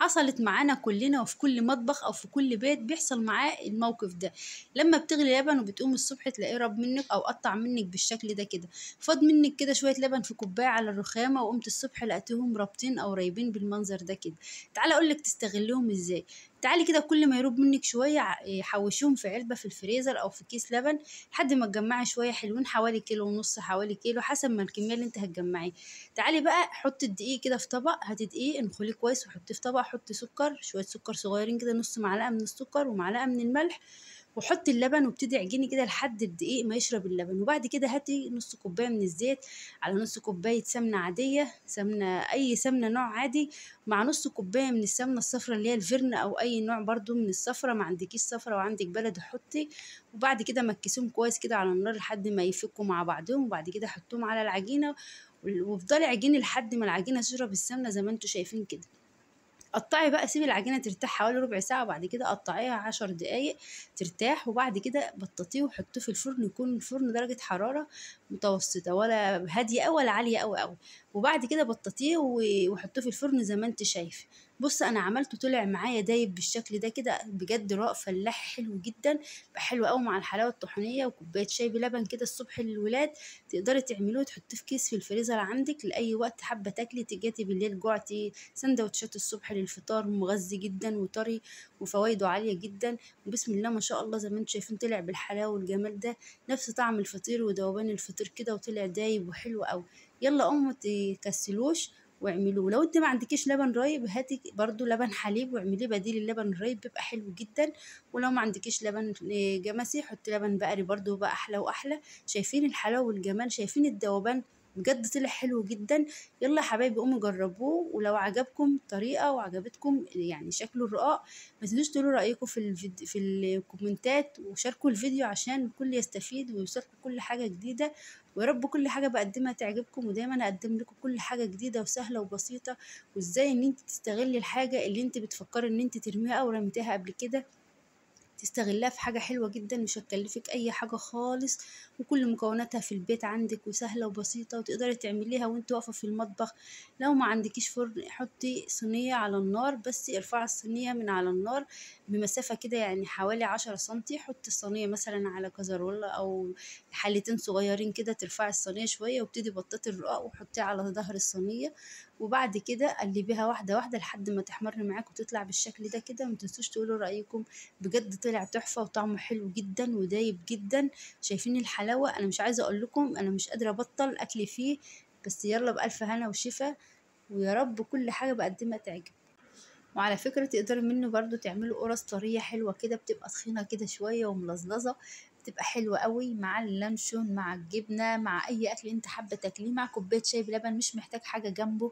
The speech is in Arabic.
حصلت معانا كلنا، وفي كل مطبخ او في كل بيت بيحصل معاه الموقف ده. لما بتغلي لبن وبتقوم الصبح تلاقيه رب منك او قطع منك بالشكل ده كده، فاض منك كده شويه لبن في كوبايه على الرخامه، وقمت الصبح لقيتهم رابطين او رايبين بالمنظر ده كده. تعالى اقول لك تستغلهم ازاي. تعالي كده كل ما يروب منك شويه حوشيهم في علبه في الفريزر او في كيس لبن لحد ما تجمعي شويه حلوين، حوالي كيلو ونص حوالي كيلو حسب ما الكميه اللي انت هتجمعيه. تعالي بقى حطي الدقيق كده في طبق، هاتي دقيق انخليه كويس وحطيه في طبق، حطي سكر شويه سكر صغيرين كده، نص معلقه من السكر ومعلقه من الملح، وحطي اللبن وابتدي اعجني كده لحد الدقيق ما يشرب اللبن. وبعد كده هاتي نص كوبايه من الزيت على نص كوبايه سمنه عاديه، سمنه اي سمنه نوع عادي، مع نص كوبايه من السمنه الصفراء اللي هي الفرن او اي نوع برضو من الصفراء، ما عندكيش صفراء وعندك بلدي حطي. وبعد كده مكسيهم كويس كده على النار لحد ما يفكوا مع بعضهم، وبعد كده حطوهم على العجينه وافضلي عجيني لحد ما العجينه تشرب السمنه زي ما انتوا شايفين كده. قطعي بقى، سيبي العجينه ترتاح حوالي ربع ساعه، وبعد كده قطعيها 10 دقايق ترتاح، وبعد كده بططيه وحطيه في الفرن، يكون الفرن درجه حراره متوسطه، ولا هاديه أوي ولا عاليه أوي. وبعد كده بططيه وحطيه في الفرن زي ما انت شايفه. بص انا عملته طلع معايا دايب بالشكل ده كده، بجد رق فلاح حلو جدا، بقى حلو قوي مع الحلاوه الطحينيه وكوبايه شاي بلبن كده الصبح للولاد. تقدري تعملوه تحطيه في كيس في الفريزر عندك لاي وقت حابه تاكلي، تجاتي بالليل جوعتي، سندوتشات الصبح للفطار، مغذي جدا وطري وفوائده عاليه جدا. وبسم الله ما شاء الله زي ما انتم شايفين طلع بالحلاوه والجمال ده، نفس طعم الفطير وذوبان الفطير كده، وطلع دايب وحلو قوي. يلا قوموا متكسلوش واعملوه. لو انت ما عندكيش لبن رايب هاتي برضو لبن حليب واعمليه بديل اللبن الرايب، بيبقى حلو جدا. ولو ما عندكيش لبن جمسي حطي لبن بقري برضو بقى احلى واحلى. شايفين الحلاوه والجمال، شايفين الذوبان، بجد طلع حلو جدا. يلا يا حبايبي قوموا جربوه، ولو عجبكم الطريقه وعجبتكم يعني شكله الرقاق ما تنسوش تقولوا رايكم في الكومنتات، وشاركوا الفيديو عشان الكل يستفيد ويوصلكم كل حاجه جديده. ويا رب كل حاجه بقدمها تعجبكم، ودايما اقدم لكم كل حاجه جديده وسهله وبسيطه، وازاي ان انت تستغلي الحاجه اللي انت بتفكري ان انت ترميها او رميتيها قبل كده، تستغلها في حاجة حلوة جدا مش هتكلفك أي حاجة خالص، وكل مكوناتها في البيت عندك وسهلة وبسيطة وتقدري تعمليها وانت واقفة في المطبخ. لو ما عندكيش فرن حطي صينية على النار، بس ارفعي الصينية من على النار بمسافة كده يعني حوالي 10 سنتي، حطي الصينية مثلا على كزرولة أو حلتين صغيرين كده، ترفعي الصينية شوية وابتدي بططي الرقاق وحطيه على ظهر الصينية. وبعد كده قلبيها واحدة واحدة لحد ما تحمر معاك وتطلع بالشكل ده كده. متنسوش تقولوا رأيكم، بجد طلع تحفة وطعمه حلو جدا ودايب جدا. شايفين الحلاوة، انا مش عايزة اقول لكم انا مش قادرة ابطل اكل فيه. بس يلا بألف هنا وشفا، ويا رب كل حاجة بقدمها تعجب. وعلى فكرة تقدروا منه برضو تعملوا قرص طرية حلوة كده، بتبقى تخينة كده شوية وملزلزة، بتبقى حلوة قوي مع اللانشون مع الجبنة مع اي اكل انت حابة تاكليه، مع كوباية شاي بلبن، مش محتاج حاجة جنبه